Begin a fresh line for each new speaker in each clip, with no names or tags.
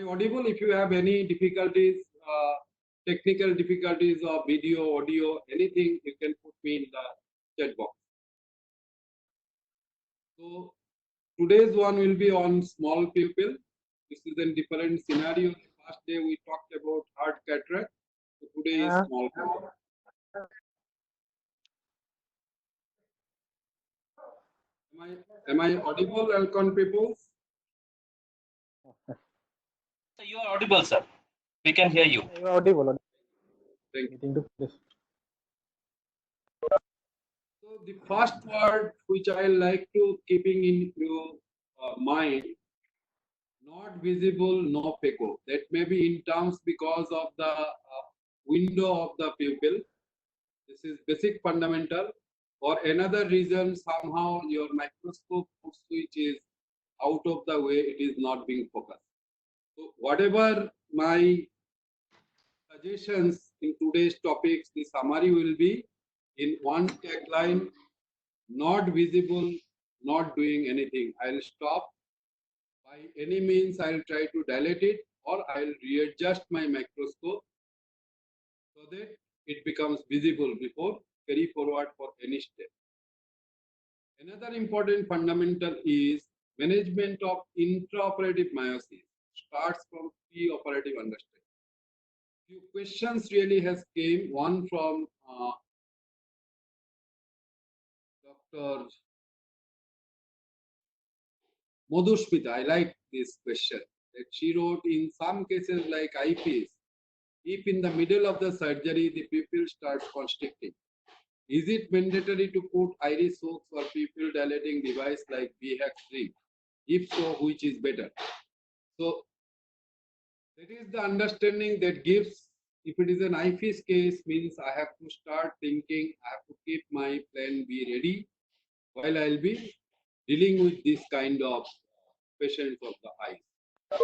audible? If you have any difficulties, technical difficulties of video, audio, anything, you can put me in the chat box. So today's one will be on small pupil. This is a different scenario. Last day we talked about hard cataract. So today is small pupil. Am I audible, Alcon people?
You are audible, sir. We can hear you.
You are audible.
Thank you.
Anything to this?
So the first word which I like to keeping in your mind, not visible, no PECO. That may be in terms because of the window of the pupil. This is basic fundamental. For another reason, somehow your microscope switch is out of the way, it is not being focused. So whatever my suggestions in today's topics, the summary will be in one tagline, not visible, not doing anything. I'll stop. By any means, I'll try to dilate it or I'll readjust my microscope so that it becomes visible before carry forward for any step. Another important fundamental is management of intraoperative miosis starts from pre-operative understanding. Few questions really has came, one from Dr. Madhushmita. I like this question that she wrote, in some cases like eyepiece, if in the middle of the surgery the pupil starts constricting, is it mandatory to put iris hooks or pupil dilating device like BHAG3? If so, which is better? So that is the understanding that gives. If it is an eyepiece case, means I have to start thinking, I have to keep my plan B ready while I'll be dealing with this kind of patients of the eyes.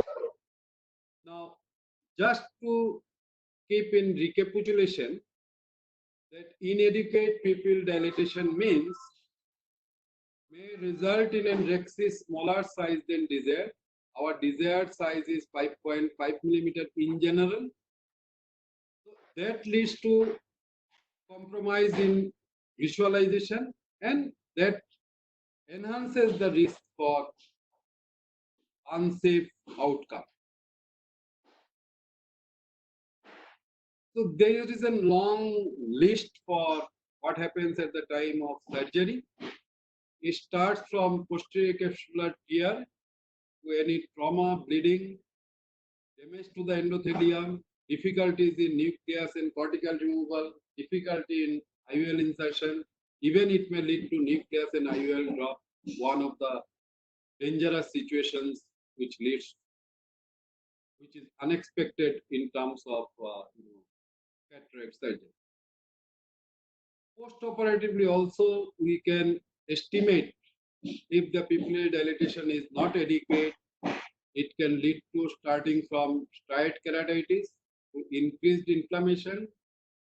Now, just to keep in recapitulation, that inadequate pupil dilatation means may result in an rhexis smaller size than desired. Our desired size is 5.5 millimeter in general. So that leads to compromise in visualization and that enhances the risk for unsafe outcome. So there is a long list for what happens at the time of surgery. It starts from posterior capsular tear to any trauma, bleeding, damage to the endothelium, difficulties in nucleus and cortical removal, difficulty in IOL insertion. Even it may lead to nucleus and IOL drop, one of the dangerous situations which is unexpected in terms of cataract surgery. Post-operatively also, we can estimate if the pupillary dilatation is not adequate, it can lead to starting from striate keratitis to increased inflammation,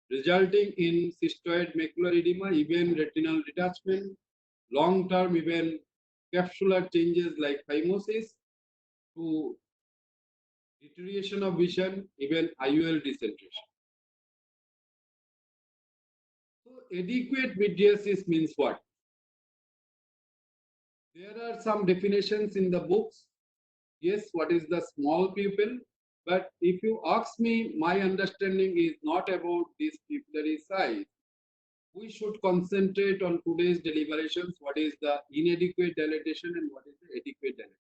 resulting in cystoid macular edema, even retinal detachment, long-term even capsular changes like phimosis, to deterioration of vision, even IOL decentration. So adequate mydriasis means what? There are some definitions in the books. Yes, what is the small pupil? But if you ask me, my understanding is not about this pupillary size. We should concentrate on today's deliberations. What is the inadequate dilatation and what is the adequate dilatation?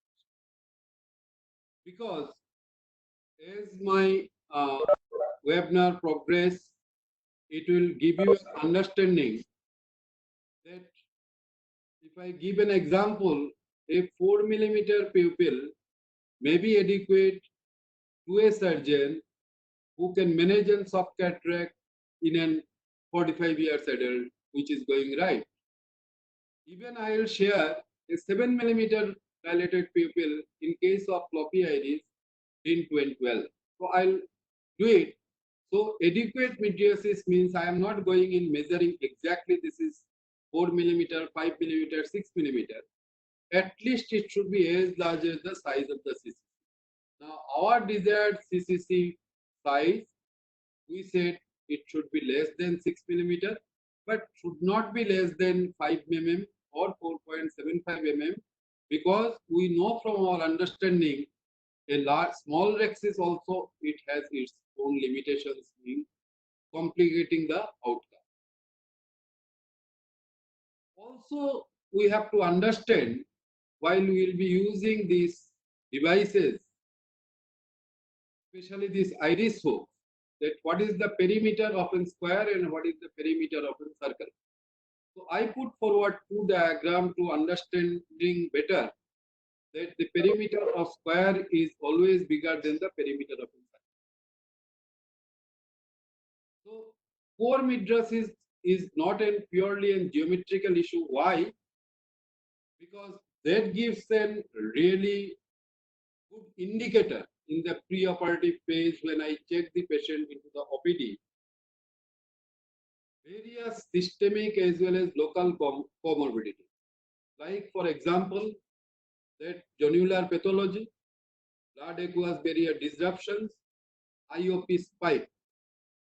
Because as my webinar progress, it will give you an understanding that if I give an example, a 4 millimeter pupil may be adequate to a surgeon who can manage a soft cataract in a 45 years adult, which is going right. Even I will share a 7 millimeter dilated pupil in case of floppy iris in 2012. So I'll do it. So adequate mydriasis means I am not going in measuring exactly this is 4 millimeter, 5 millimeter, 6 millimeter. At least it should be as large as the size of the CC. Now, our desired CCC size, we said it should be less than 6 millimeter, but should not be less than 5 mm or 4.75 mm, because we know from our understanding a large small rexis also it has its own limitations in complicating the outcome. Also, we have to understand while we will be using these devices, especially this iris hook, that what is the perimeter of a square and what is the perimeter of a circle. So I put forward two diagrams to understanding better that the perimeter of square is always bigger than the perimeter of a circle. So core midrus is not a purely a geometrical issue. Why? Because that gives a really good indicator in the preoperative phase when I check the patient into the OPD. Various systemic as well as local comorbidity. Like for example, that jonular pathology, blood aqueous barrier disruptions, IOP spike,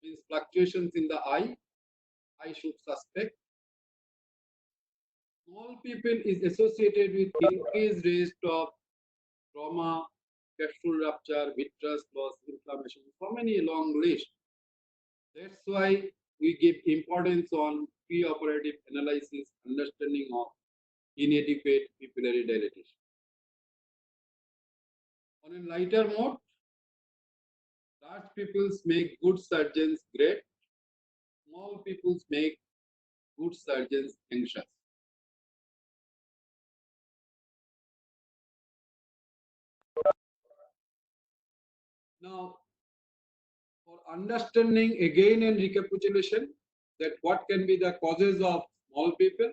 means fluctuations in the eye, I should suspect. Small people is associated with increased risk of trauma, capsule rupture, vitreous loss, inflammation, so many long list. That's why we give importance on preoperative analysis, understanding of inadequate pupillary dilatation. On a lighter note, large peoples make good surgeons great, small peoples make good surgeons anxious. Now, for understanding again and recapitulation that what can be the causes of small people.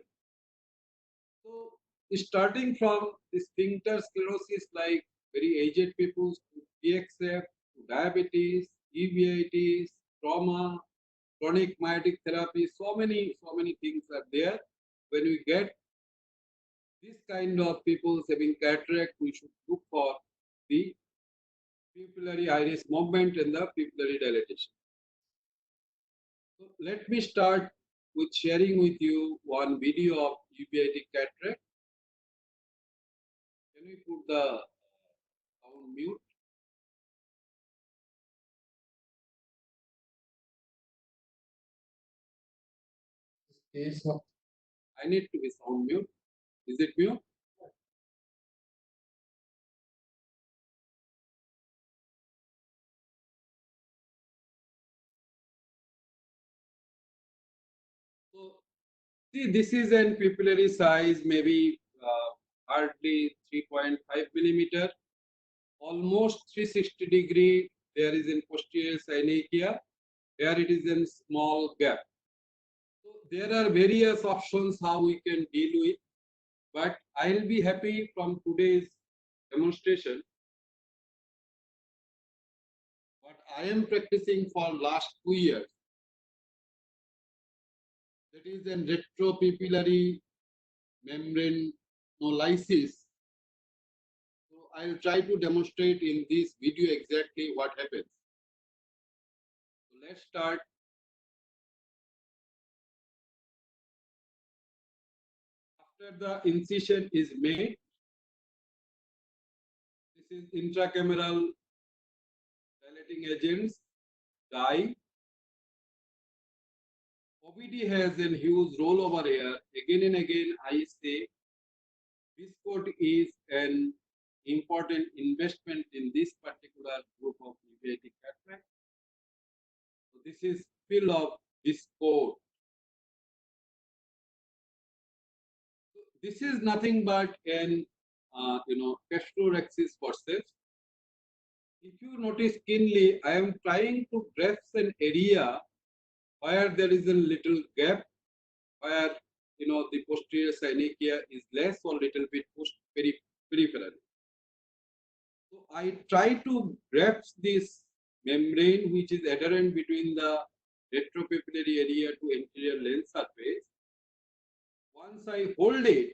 So, starting from the sphincter sclerosis like very aged people to PXF, to diabetes, uveitis, trauma, chronic myotic therapy, so many things are there. When we get this kind of people having cataract, we should look for the pupillary iris movement and the pupillary dilatation. So let me start with sharing with you one video of uveitic cataract. Can we put the sound mute?
Yes, sir.
I need to be sound mute. Is it mute? So see, this is an pupillary size, maybe hardly 3.5 millimeter, almost 360-degree. There is in posterior synechia. Here it is in small gap. So there are various options how we can deal with, but I'll be happy from today's demonstration. What I am practicing for last 2 years, that is an retropupillary membranolysis. So I'll try to demonstrate in this video exactly what happens. So let's start. After the incision is made, this is intracameral dilating agents, dye. OPD has a huge role over here. Again and again, I say Viscot is an important investment in this particular group of uveitic cataract. So this is fill of Viscot. So this is nothing but an gastrorhexis forceps. If you notice keenly, I am trying to grasp an area where there is a little gap, where the posterior synechia is less or little bit peripherally. So I try to grasp this membrane which is adherent between the retropupillary area to anterior lens surface. Once I hold it,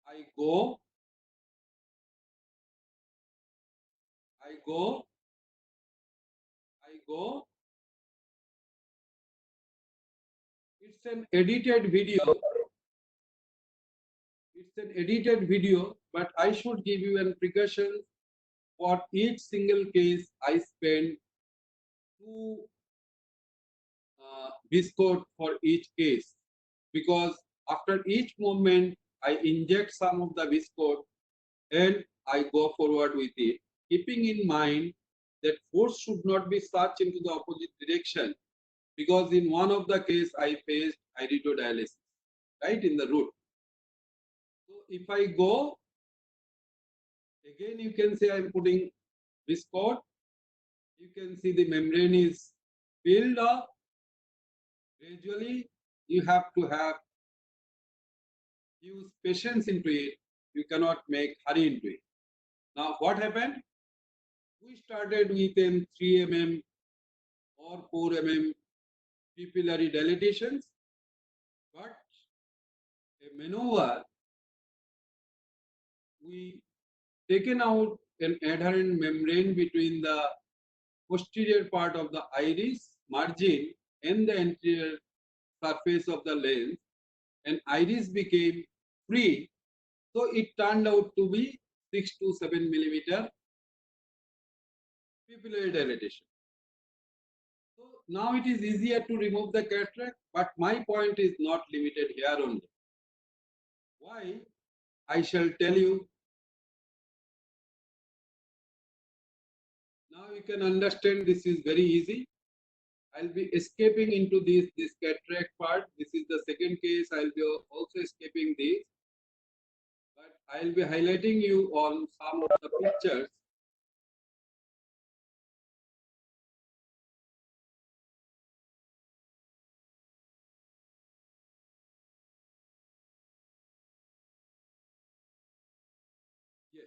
I go I go. It's an edited video. But I should give you an precaution. For each single case, I spend 2 viscose for each case, because after each movement I inject some of the viscose and I go forward with it, keeping in mind that force should not be such into the opposite direction, because in one of the case I faced iridodialysis, right, in the root. So if I go again, you can say I'm putting viscose. You can see the membrane is filled up. Gradually, you have to have use patience into it. You cannot make hurry into it. Now, what happened? We started with 3 mm or 4 mm pupillary dilatations, but a maneuver, we taken out an adherent membrane between the posterior part of the iris margin and the anterior surface of the lens, and iris became free. So it turned out to be 6 to 7 millimeter pupillary dilatation. So now it is easier to remove the cataract, but my point is not limited here only. Why? I shall tell you. Now you can understand this is very easy. I'll be escaping into this cataract part. This is the second case. I'll be also escaping this. But I'll be highlighting you on some of the pictures. Yes.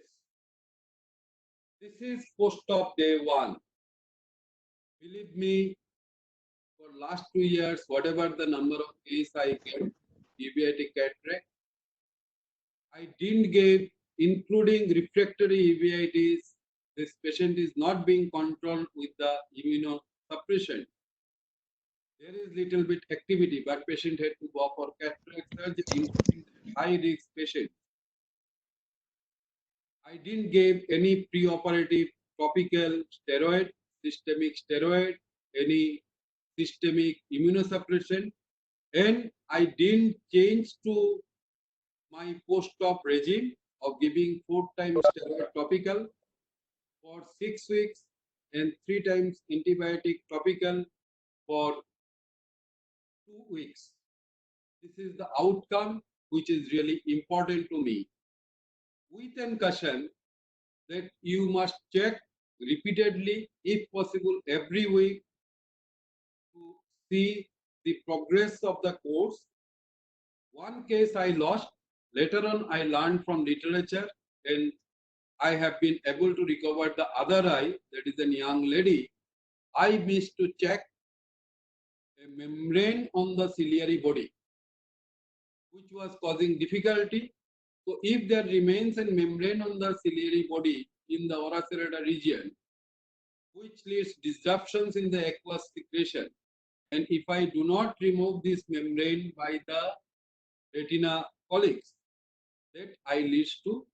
This is post-op day 1. Believe me, for last 2 years, whatever the number of cases I get, uveitic cataract, I didn't give, including refractory uveitis, this patient is not being controlled with the immunosuppression. There is little bit activity, but patient had to go for cataract surgery, including high risk patient. I didn't give any preoperative topical steroid, systemic steroid, any systemic immunosuppression, and I didn't change to my post-op regime of giving 4 times steroid topical for 6 weeks and 3 times antibiotic topical for 2 weeks. This is the outcome which is really important to me. With a caution that you must check repeatedly, if possible every week, to see the progress of the course. One case I lost, later on I learned from literature, and I have been able to recover the other eye, that is a young lady. I missed to check a membrane on the ciliary body, which was causing difficulty. So if there remains a membrane on the ciliary body in the ora serrata region, which leads disruptions in the aqueous secretion, and if I do not remove this membrane by the retina colleagues, that eye leads to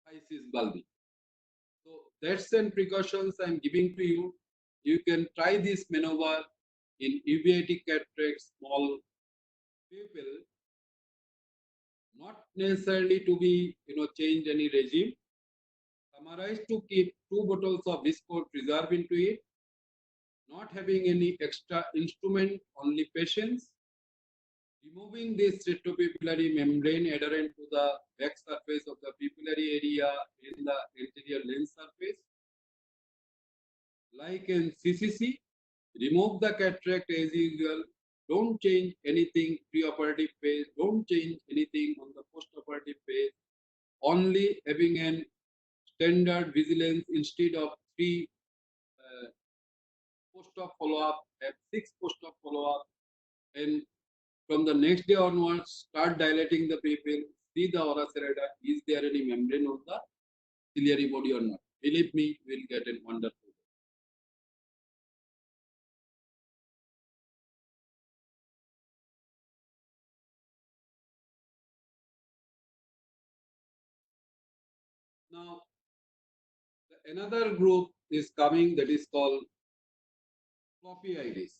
iris bulbi. So that's an precautions I'm giving to you. You can try this maneuver in uveitic cataract small pupil, not necessarily to be change any regime. Summarize to keep 2 bottles of viscose preserve into it, not having any extra instrument, only patience, removing this retropupillary membrane adherent to the back surface of the pupillary area in the anterior lens surface. Like in CCC, remove the cataract as usual. Don't change anything preoperative phase. Don't change anything on the postoperative phase. Only having an standard vigilance instead of 3 post-op follow-up, have 6 post-op follow-up, and from the next day onwards, start dilating the pupil, see the ora serrata, is there any membrane on the ciliary body or not. Believe me, you will get a wonderful. Now, another group is coming that is called floppy iris.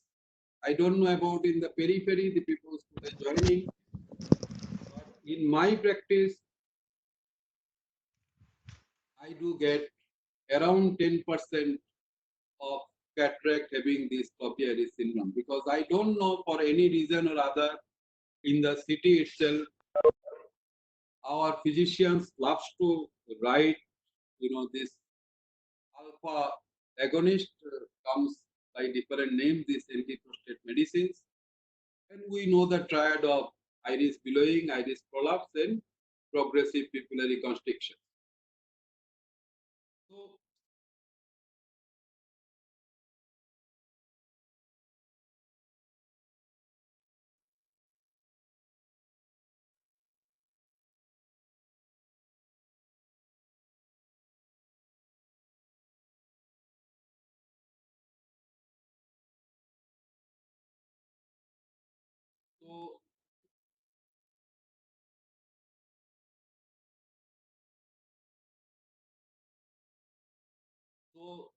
I don't know about in the periphery, the people who are joining, but in my practice, I do get around 10% of cataract having this floppy iris syndrome because I don't know for any reason or other in the city itself, our physicians loves to write, this alpha agonist comes by different names, these anti-prostate medicines. And we know the triad of iris billowing, iris prolapse, and progressive pupillary constriction. So, so, so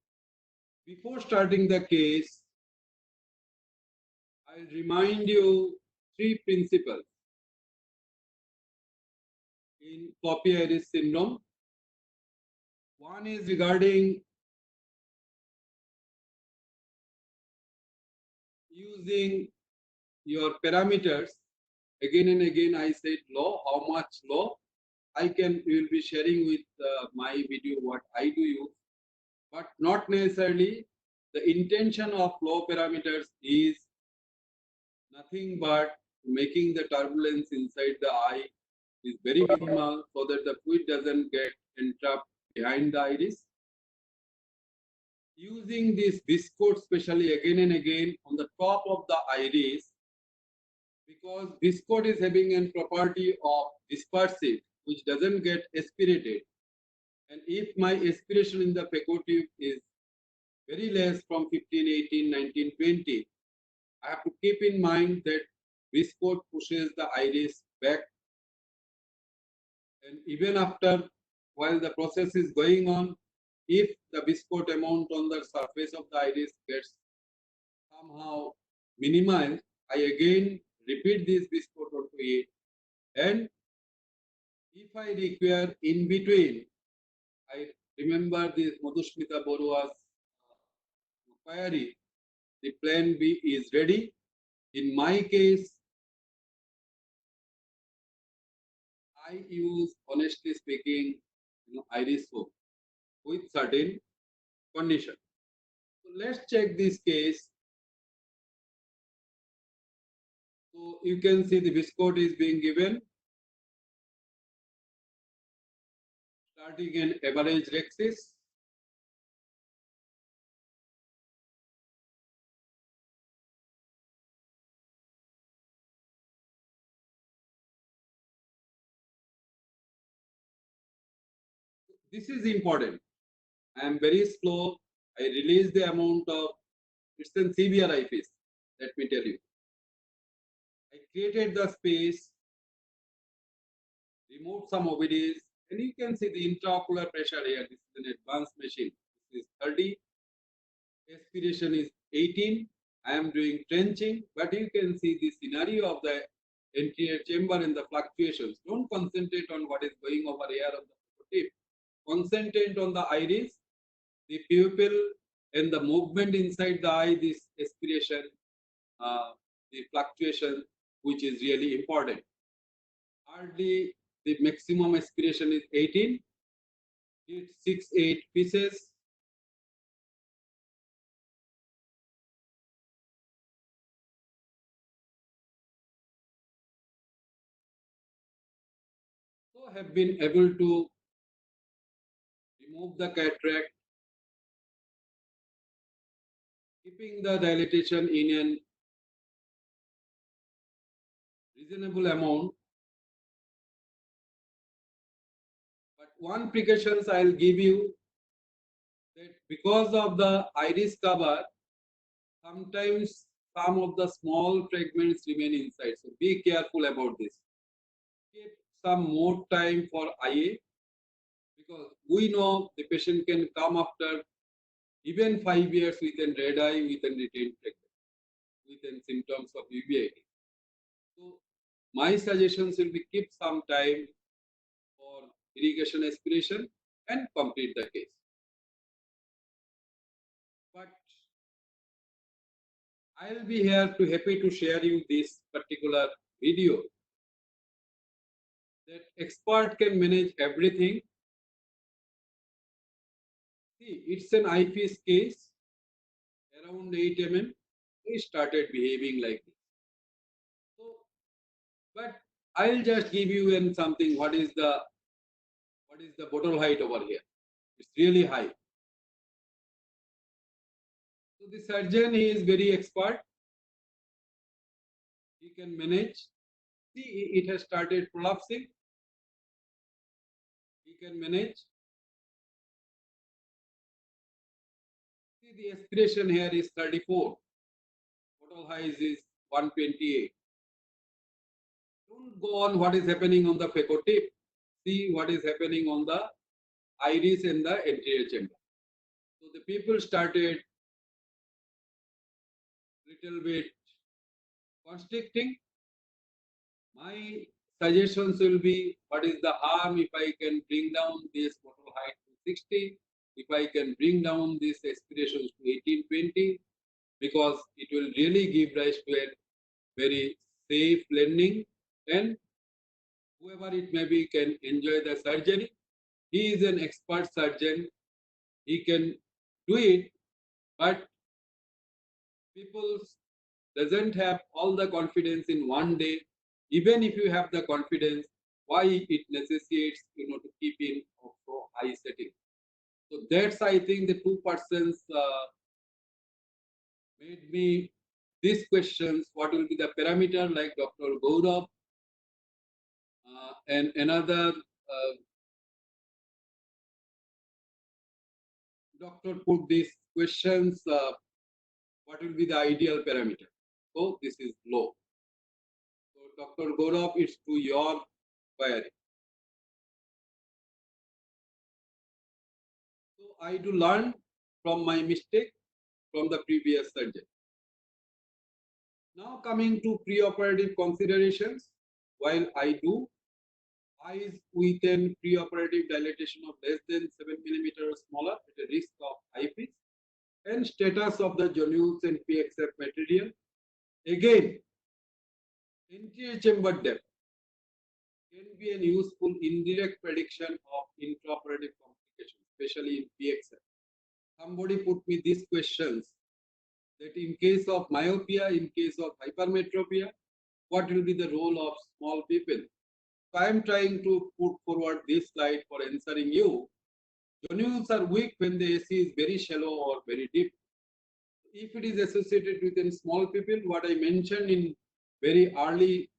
before starting the case, I'll remind you three principles in floppy iris syndrome. One is regarding using your parameters. Again and again, I said low, how much low. I will be sharing with my video what I do use, but not necessarily. The intention of flow parameters is nothing but making the turbulence inside the eye is very minimal so that the fluid doesn't get entrapped behind the iris. Using this viscode specially again and again on the top of the iris because viscode is having a property of dispersive which doesn't get aspirated. And if my aspiration in the phacotype is very less from 15, 18, 19, 20, I have to keep in mind that viscode pushes the iris back. And even after, while the process is going on, if the viscode amount on the surface of the iris gets somehow minimized, I again repeat this viscode onto it. And if I require in between, I remember this Madhusmita Borua's query, the plan B is ready. In my case, I use, honestly speaking, iris soap with certain condition. So let's check this case. So you can see the viscode is being given, starting in average rexis. This is important. I am very slow. I release the amount of, it's a severe eyepiece, let me tell you. I created the space, removed some OBDs, and you can see the intraocular pressure here. This is an advanced machine. This is 30. Aspiration is 18. I am doing trenching, but you can see the scenario of the anterior chamber and the fluctuations. Don't concentrate on what is going over here on the tip. Concentrate on the iris, the pupil, and the movement inside the eye, this aspiration, the fluctuation, which is really important. Hardly the maximum aspiration is 18. Did 6, 8 pieces. So have been able to remove the cataract, keeping the dilatation in an reasonable amount. But one precautions I'll give you, because of the iris cover, sometimes some of the small fragments remain inside. So be careful about this. Keep some more time for IA, because we know the patient can come after even 5 years with a red eye, with a retained fragment, with symptoms of uveitis. So my suggestions will be keep some time for irrigation aspiration and complete the case. But I'll be here to happy to share you this particular video that expert can manage everything. See, it's an eyepiece case around 8 mm. He started behaving like this. So, but I'll just give you in something. What is the bottle height over here? It's really high. So the surgeon, he is very expert. He can manage. See, it has started collapsing. He can manage. See, the aspiration here is 34. Total height is 128. Don't go on what is happening on the phaco tip. See what is happening on the iris and the anterior chamber. So the people started little bit constricting. My suggestions will be, what is the harm if I can bring down this total height to 60, if I can bring down this aspirations to 18-20, because it will really give rise to a very safe landing, and whoever it may be can enjoy the surgery. He is an expert surgeon. He can do it, but people doesn't have all the confidence in one day. Even if you have the confidence, why it necessitates to keep in so high setting. So that's, I think, the two persons made me these questions. What will be the parameter, like Dr. Gaurav and another doctor put these questions. What will be the ideal parameter? So this is low. So Dr. Gaurav, it's to your query. So I do learn from my mistake from the previous surgery. Now coming to preoperative considerations, while I do eyes with an preoperative dilatation of less than 7 mm or smaller at a risk of eyepiece, and status of the zonules and PXF material. Again, anterior chamber depth can be a useful indirect prediction of intraoperative complications, especially in PXF. Somebody put me these questions, that in case of myopia, in case of hypermetropia, what will be the role of small people? So I am trying to put forward this slide for answering you. Zonules are weak when the AC is very shallow or very deep. If it is associated with a small people, what I mentioned in very early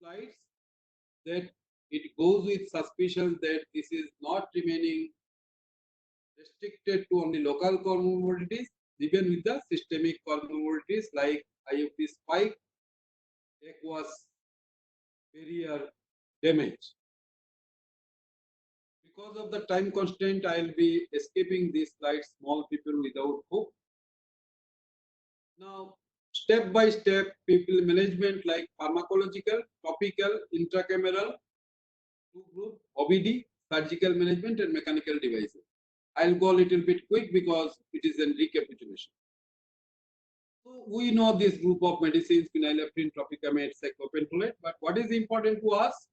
slides, that it goes with suspicion that this is not remaining restricted to only local comorbidities, even with the systemic comorbidities like IOP spike, aqueous barrier damage. Because of the time constraint, I will be escaping these slides, small people without hope. Now, step by step, people management like pharmacological, topical, intracameral, two group, OBD, surgical management, and mechanical devices. I'll go a little bit quick because it is a recapitulation. So we know this group of medicines, phenylephrine, tropicamate, cyclopentolate, but what is important to us?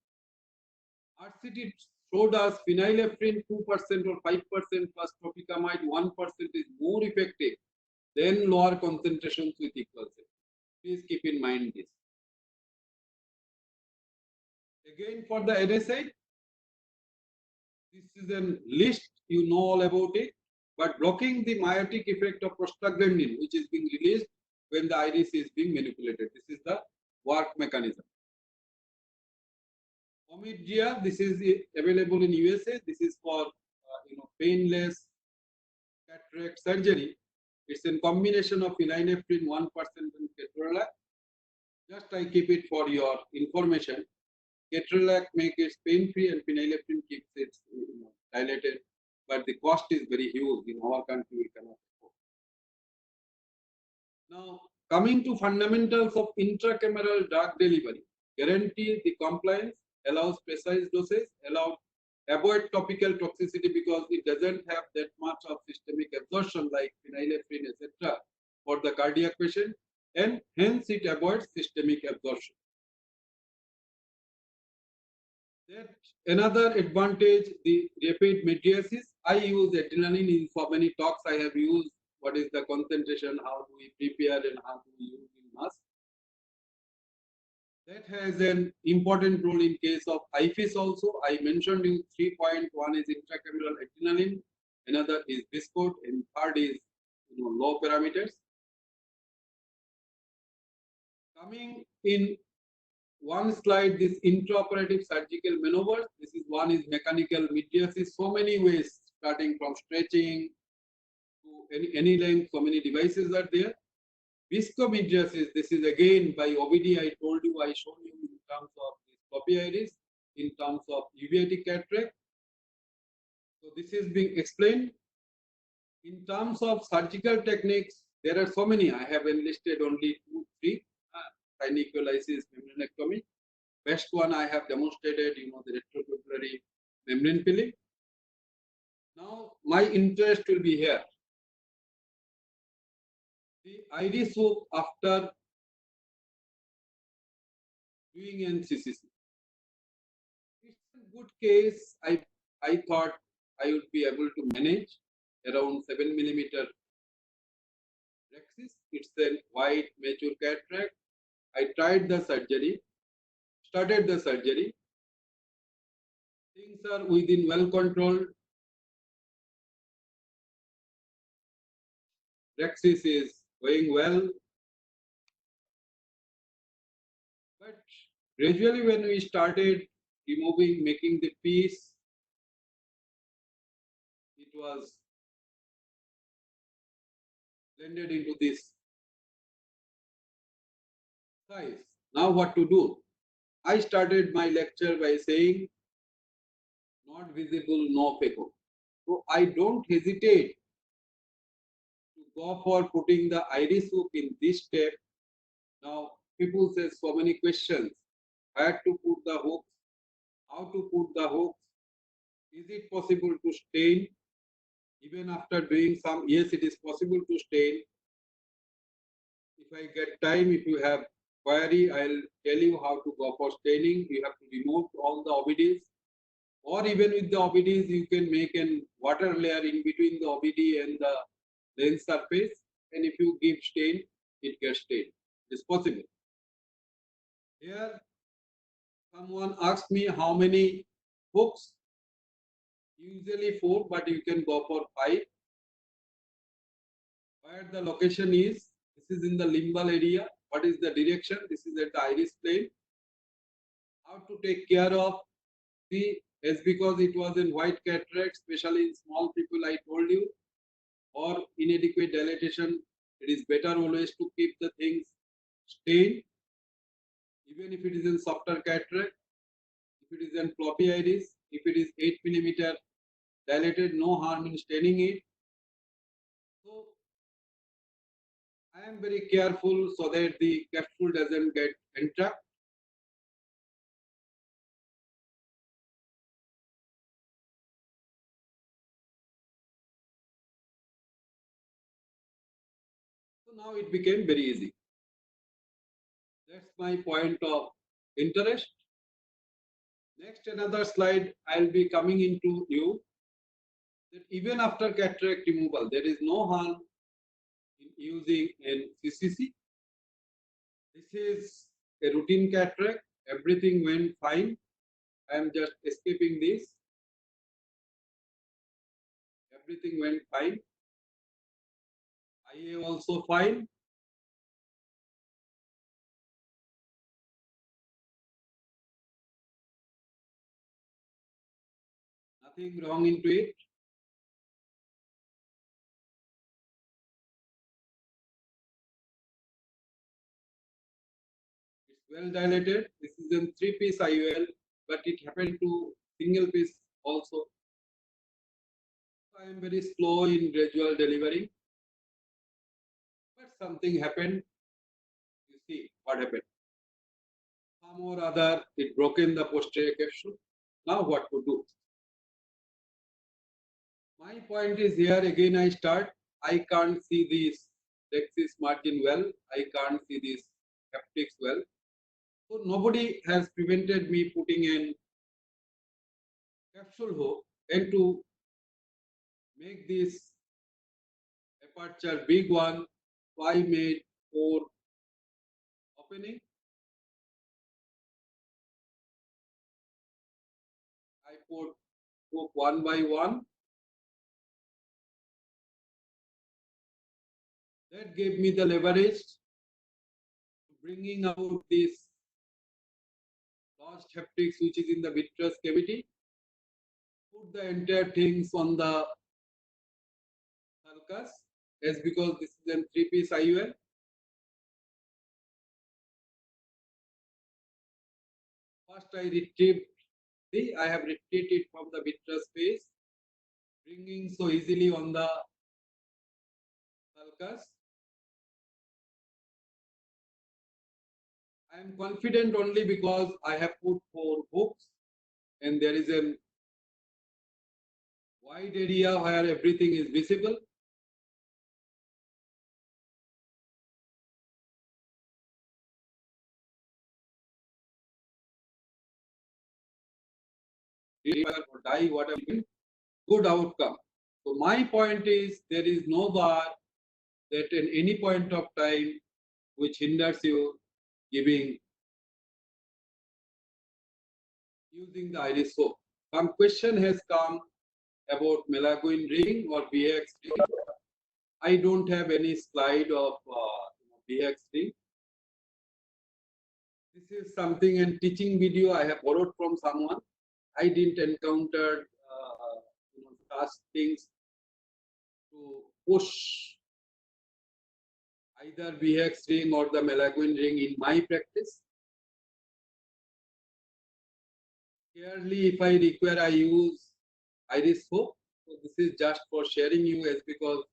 RCT showed us phenylephrine 2% or 5% plus tropicamide 1% is more effective than lower concentrations with equal safety. Please keep in mind this. Again, for the NSAID, this is a list, you know all about it, but blocking the miotic effect of prostaglandin, which is being released when the iris is being manipulated. This is the work mechanism. Omidria, this is available in USA. This is for painless cataract surgery. It's a combination of phenylephrine 1% and ketorolac. Just I keep it for your information. Ketorolac makes it pain-free and phenylephrine keeps it dilated. But the cost is very huge. In our country, we cannot afford. Now, coming to fundamentals of intracameral drug delivery, guarantee the compliance, allows precise doses, avoid topical toxicity because it doesn't have that much of systemic absorption like phenylephrine, etc. for the cardiac patient, and hence it avoids systemic absorption. That another advantage, the rapid mydriasis. I use adrenaline in so many talks. I have used what is the concentration, how do we prepare, and how do we use in mass. That has an important role in case of IFIS also. I mentioned you 3 point. One is intracameral adrenaline, another is Biscote, and third is low parameters. Coming in one slide, this intraoperative surgical maneuvers. This is one is mechanical mydriasis. So many ways, starting from stretching to any length. So many devices are there. Viscomydriasis. This is again by OBD. I told you, I shown you in terms of floppy iris, in terms of uveitic cataract. So this is being explained. In terms of surgical techniques, there are so many. I have enlisted only 2, 3. Synecholysis, membranectomy. Best one I have demonstrated, the retropupillary membrane peeling. Now, my interest will be here. The iris hook after doing NCCC. It's a good case. I thought I would be able to manage around 7 millimeter rhexis. It's a white mature cataract. I tried the surgery, started the surgery. Things are within well controlled. Rhexis is going well. But gradually when we started removing, making the piece, it was blended into this size. Now what to do? I started my lecture by saying, not visible, no phaco. So I don't hesitate to go for putting the iris hook in this step. Now people say so many questions. Where to put the hooks? How to put the hooks? Is it possible to stain? Even after doing some, yes, it is possible to stain. If I get time, if you have query, I'll tell you how to go for staining. You have to remove all the OBDs, or even with the OBDs, you can make an water layer in between the OBD and the lens surface. And if you give stain, it gets stained. It's possible. Here, someone asked me how many hooks. Usually 4, but you can go for 5. Where the location is, this is in the limbal area. What is the direction? This is at the iris plane. How to take care of, see, as because it was in white cataract, especially in small people, I told you, or inadequate dilatation, it is better always to keep the things stained, even if it is in softer cataract, if it is in floppy iris, if it is 8 millimeter dilated, no harm in staining it. So I am very careful so that the capsule doesn't get entrapped. So now it became very easy. That's my point of interest. Next, another slide, I'll be coming into you that even after cataract removal, there is no harm in using an CCC. This is a routine cataract. Everything went fine. I am just escaping this. Everything went fine. IA also fine. Nothing wrong into it. well dilated. This is in 3-piece IOL, but it happened to single piece also. I am very slow in gradual delivering, but something happened. You see what happened. Some or other, it broken the posterior capsule. Now what to do? My point is here again I start. I can't see this plexus margin well. I can't see this haptics well. So nobody has prevented me putting in capsule hook and to make this aperture big one. So I made 4 opening. I put hook one by one. That gave me the leverage bringing out this lost haptics which is in the vitreous cavity. Put the entire things on the sulcus as because this is a 3-piece IOL. First I retrieved, see I have retrieved it from the vitreous space, bringing so easily on the sulcus. I am confident only because I have put 4 hooks and there is a wide area where everything is visible. Or die, whatever, good outcome. So my point is there is no bar that at any point of time which hinders you giving using the iris hook. Some question has come about Malaguin ring or BX ring. I don't have any slide of BX ring. This is something in teaching video I have borrowed from someone. I didn't encounter such things to push either BX ring or the Malaguin ring in my practice. Clearly, if I require, I use iris hook. So this is just for sharing you as because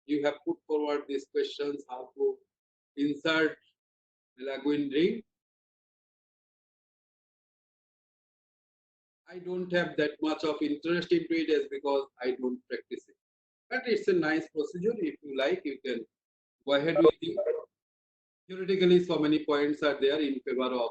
you have put forward these questions how to insert Malaguin ring. I don't have that much of interest into it as because I don't practice it. But it's a nice procedure. If you like, you can go ahead with it. Theoretically, so many points are there in favor of